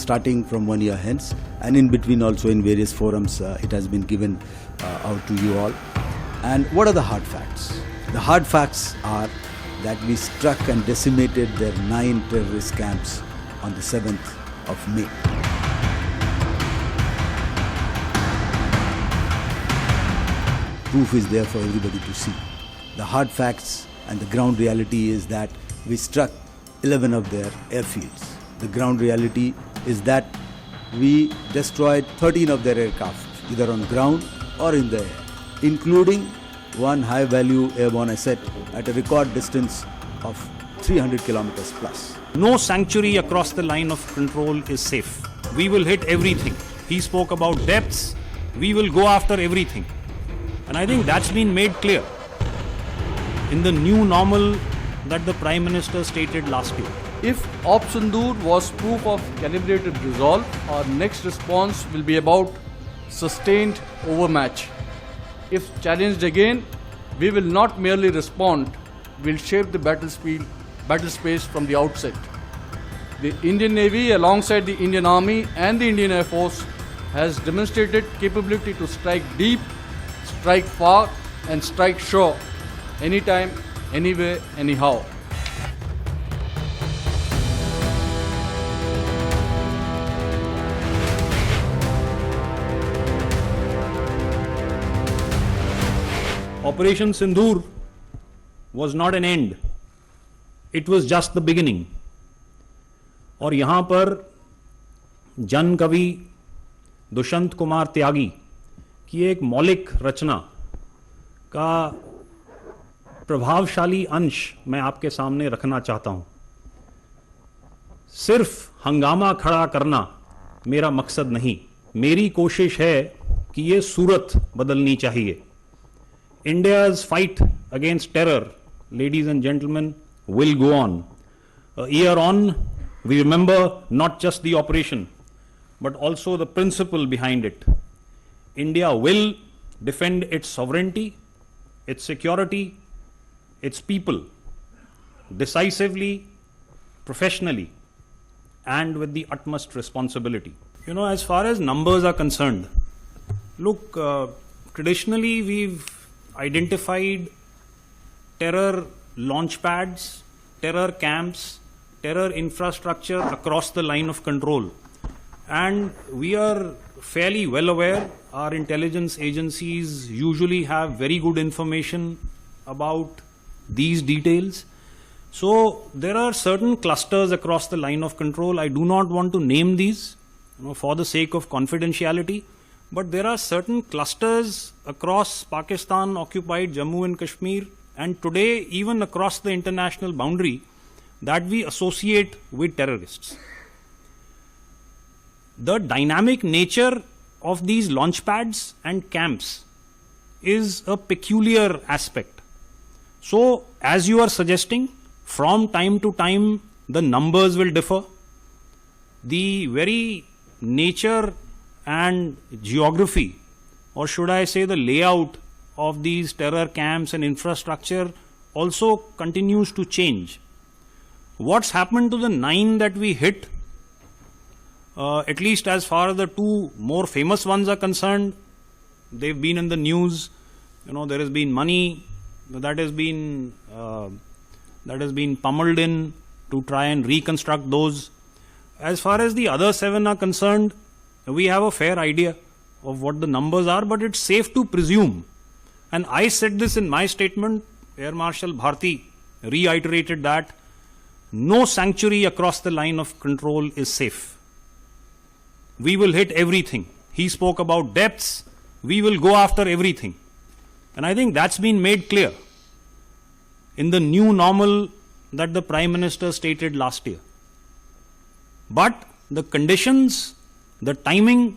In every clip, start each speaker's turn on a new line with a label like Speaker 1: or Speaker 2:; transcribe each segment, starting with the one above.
Speaker 1: starting from 1 year hence, and in between also in various forums it has been given out to you all. And what are the hard facts? The hard facts are that we struck and decimated their 9 terrorist camps on the 7th of May. Proof is there for everybody to see. The hard facts and the ground reality is that we struck 11 of their airfields. The ground reality is that we destroyed 13 of their aircraft, either on ground or in the air, including one high-value airborne asset at a record distance of 300 kilometers plus.
Speaker 2: No sanctuary across the line of control is safe. We will hit everything. He spoke about depths. We will go after everything. And I think that's been made clear in the new normal that the Prime Minister stated last year.
Speaker 3: If Operation Sindoor was proof of calibrated resolve, our next response will be about sustained overmatch. If challenged again, we will not merely respond, we will shape the battle space from the outset. The Indian Navy, alongside the Indian Army and the Indian Air Force, has demonstrated capability to strike deep, strike far, and strike sure, anytime, anywhere, anyhow.
Speaker 2: Operation Sindoor was not an end. It was just the beginning. और यहाँ पर जन कवि दुष्यंत कुमार त्यागी की एक मौलिक रचना का प्रभावशाली अंश मैं आपके सामने रखना चाहता हूं। सिर्फ हंगामा खड़ा करना मेरा मकसद नहीं, मेरी कोशिश है कि ये सूरत बदलनी चाहिए। India's fight against terror, ladies and gentlemen, will go on. A year on, we remember not just the operation, but also the principle behind it. India will defend its sovereignty, its security, its people, decisively, professionally, and with the utmost responsibility. You know, as far as numbers are concerned, look, traditionally we've identified terror launch pads, terror camps, terror infrastructure across the line of control. And we are fairly well aware, our intelligence agencies usually have very good information about these details. So there are certain clusters across the line of control. I do not want to name these, for the sake of confidentiality. But there are certain clusters across Pakistan occupied Jammu and Kashmir, and today even across the international boundary, that we associate with terrorists. The dynamic nature of these launch pads and camps is a peculiar aspect. So, as you are suggesting, from time to time the numbers will differ. The very nature and geography, or should I say the layout of these terror camps and infrastructure also continues to change. What's happened to the 9 that we hit, at least as far as the 2 more famous ones are concerned, they've been in the news. There has been money that has been pummeled in to try and reconstruct those. As far as the other 7 are concerned, we have a fair idea of what the numbers are, but it's safe to presume, and I said this in my statement, Air Marshal Bharti reiterated that no sanctuary across the line of control is safe. We will hit everything. He spoke about depths. We will go after everything. And I think that's been made clear in the new normal that the Prime Minister stated last year. But the conditions, the timing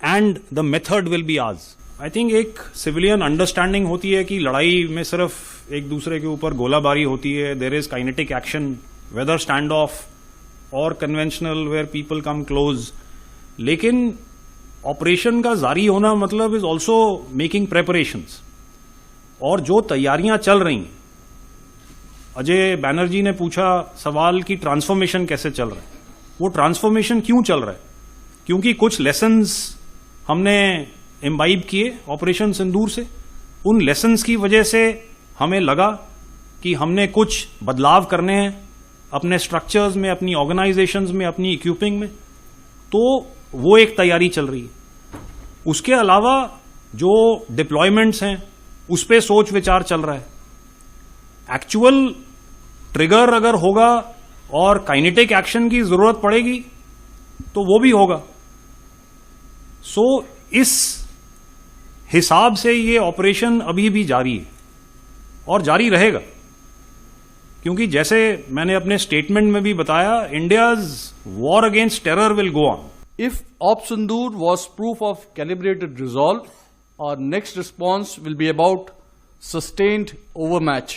Speaker 2: and the method will be ours. I think एक civilian understanding होती है कि लड़ाई में सिर्फ एक दूसरे के ऊपर गोलाबारी होती है. There is kinetic action, whether standoff or conventional where people come close. लेकिन ऑपरेशन का जारी होना मतलब is also making preparations. और जो तैयारियां चल रही हैं, अजय बैनर्जी ने पूछा सवाल कि ट्रांसफॉर्मेशन कैसे चल रहा है. वो ट्रांसफॉर्मेशन क्यों चल रहा है? क्योंकि कुछ लेसन्स हमने इम्बाइब किए ऑपरेशन सिंदूर से. उन लेसन्स की वजह से हमें लगा कि हमने कुछ बदलाव करने हैं अपने स्ट्रक्चर्स में, अपनी ऑर्गेनाइजेशंस में, अपनी इक्विपिंग में. तो वो एक तैयारी चल रही है. उसके अलावा जो डिप्लॉयमेंट्स हैं उस पे सोच विचार चल रहा है. एक्चुअल ट्रिगर अगर होगा और काइनेटिक एक्शन की जरूरत पड़ेगी तो वो भी होगा. सो इस हिसाब से ये ऑपरेशन अभी भी जारी है और जारी रहेगा. क्योंकि जैसे मैंने अपने स्टेटमेंट में भी बताया, India's war against terror will go on.
Speaker 3: If Op Sindoor was proof of calibrated resolve, our next response will be about sustained overmatch.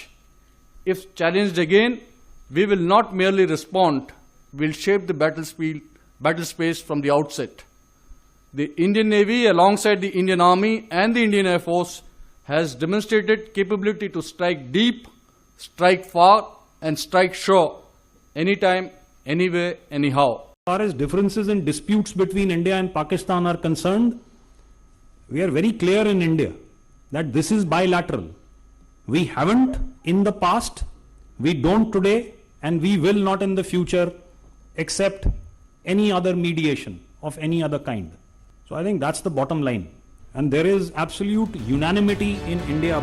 Speaker 3: If challenged again, we will not merely respond, we'll shape the battle space from the outset. The Indian Navy, alongside the Indian Army and the Indian Air Force, has demonstrated capability to strike deep, strike far, and strike sure, anytime, anywhere, anyhow.
Speaker 2: As far as differences and disputes between India and Pakistan are concerned, we are very clear in India that this is bilateral. We haven't in the past, we don't today, and we will not in the future accept any other mediation of any other kind. So I think that's the bottom line. And there is absolute unanimity in India.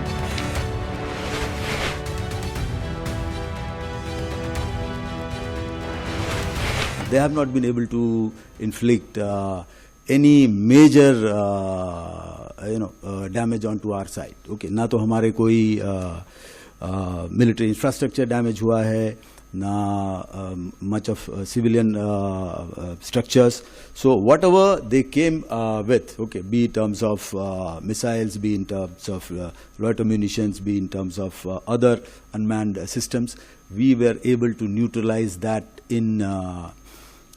Speaker 1: They have not been able to inflict any major damage onto our side. Okay, ना तो हमारे कोई military infrastructure damage हुआ है, ना much of civilian structures. So whatever they came with, okay, be in terms of missiles, be in terms of loiter munitions, be in terms of other unmanned systems, we were able to neutralize that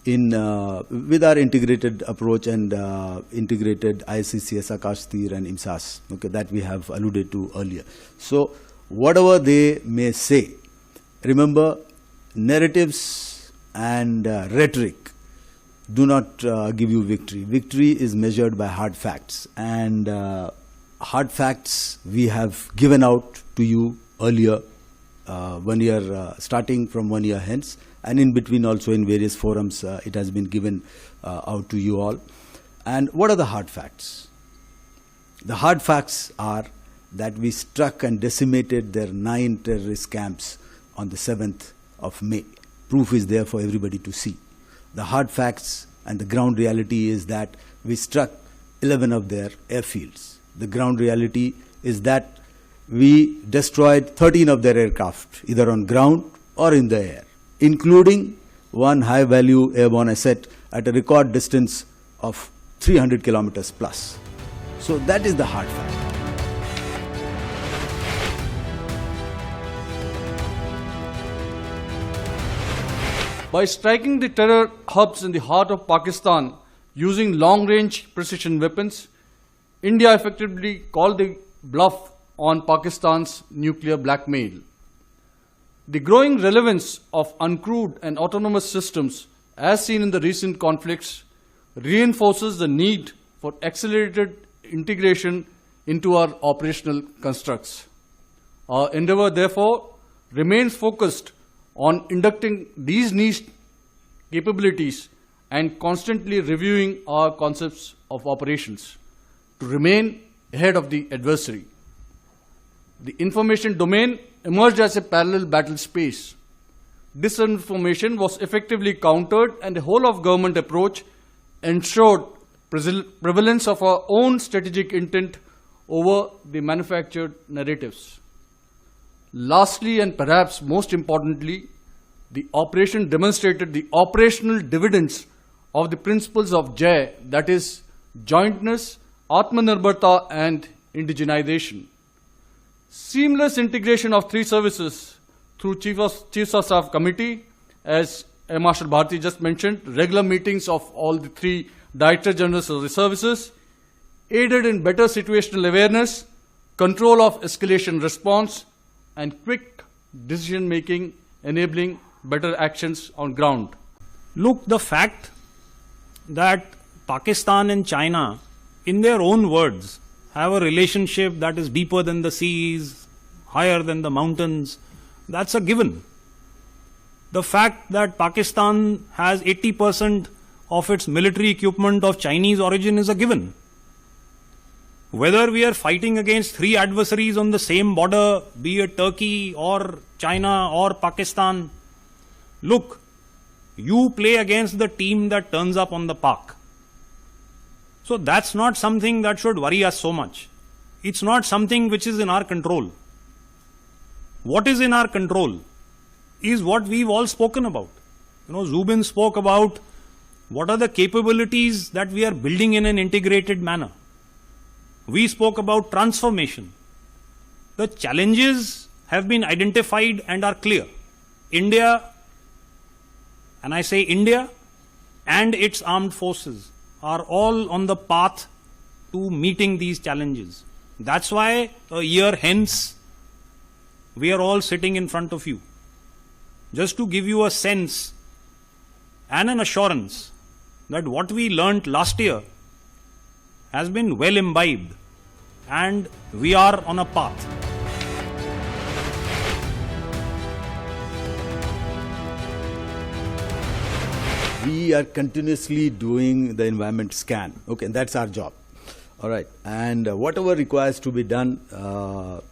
Speaker 1: with our integrated approach and integrated ICCS, Akash Tir and IMSAS, okay, that we have alluded to earlier. So whatever they may say, remember, narratives and rhetoric do not give you victory. Victory is measured by hard facts, and hard facts we have given out to you earlier, 1 year, starting from 1 year hence, and in between also in various forums it has been given out to you all. And what are the hard facts? The hard facts are that we struck and decimated their 9 terrorist camps on the 7th of May. Proof is there for everybody to see. The hard facts and the ground reality is that we struck 11 of their airfields. The ground reality is that we destroyed 13 of their aircraft, either on ground or in the air, including one high-value airborne asset at a record distance of 300 kilometers plus. So that is the hard fact.
Speaker 3: By striking the terror hubs in the heart of Pakistan using long-range precision weapons, India effectively called the bluff on Pakistan's nuclear blackmail. The growing relevance of uncrewed and autonomous systems, as seen in the recent conflicts, reinforces the need for accelerated integration into our operational constructs. Our endeavor, therefore, remains focused on inducting these niche capabilities and constantly reviewing our concepts of operations to remain ahead of the adversary. The information domain emerged as a parallel battle space. Disinformation was effectively countered, and the whole of government approach ensured prevalence of our own strategic intent over the manufactured narratives. Lastly, and perhaps most importantly, the operation demonstrated the operational dividends of the principles of Jai, that is, jointness, Atmanirbharta, and indigenization. Seamless integration of 3 services through Chief of Staff Committee, as Marshal Bharti just mentioned, regular meetings of all the 3 Director Generals of the services, aided in better situational awareness, control of escalation response, and quick decision making, enabling better actions on ground.
Speaker 2: Look, the fact that Pakistan and China, in their own words, have a relationship that is deeper than the seas, higher than the mountains, that's a given. The fact that Pakistan has 80% of its military equipment of Chinese origin is a given. Whether we are fighting against three adversaries on the same border, be it Turkey or China or Pakistan, look, you play against the team that turns up on the park. So that's not something that should worry us so much. It's not something which is in our control. What is in our control is what we've all spoken about. Zubin spoke about what are the capabilities that we are building in an integrated manner. We spoke about transformation. The challenges have been identified and are clear. India, and I say India, and its armed forces are all on the path to meeting these challenges. That's why a year hence, we are all sitting in front of you. Just to give you a sense and an assurance that what we learnt last year has been well imbibed and we are on a path.
Speaker 1: We are continuously doing the environment scan. Okay, that's our job. All right, and whatever requires to be done,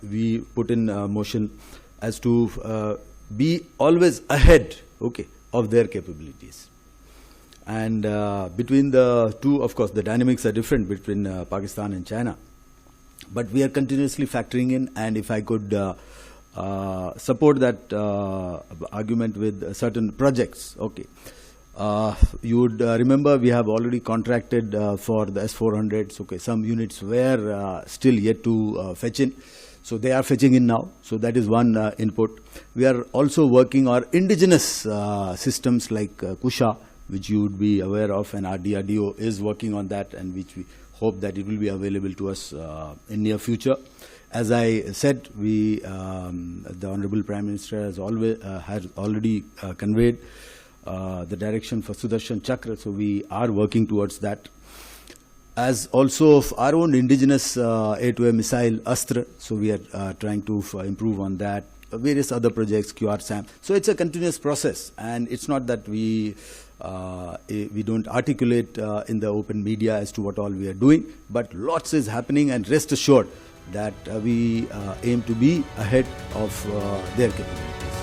Speaker 1: we put in motion as to be always ahead, okay, of their capabilities. And between the two, of course, the dynamics are different between Pakistan and China. But we are continuously factoring in, and if I could support that argument with certain projects, okay. You would remember we have already contracted for the S-400s. Okay, some units were still yet to fetch in. So they are fetching in now. So that is one input. We are also working on indigenous systems like Kusha, which you would be aware of, and our DRDO is working on that, and which we hope that it will be available to us in near future. As I said, the Honorable Prime Minister has already conveyed the direction for Sudarshan Chakra, so we are working towards that. As also of our own indigenous air-to-air missile Astra, so we are trying to improve on that. Various other projects, QR-SAM. So it's a continuous process, and it's not that we don't articulate in the open media as to what all we are doing, but lots is happening, and rest assured that we aim to be ahead of their capabilities.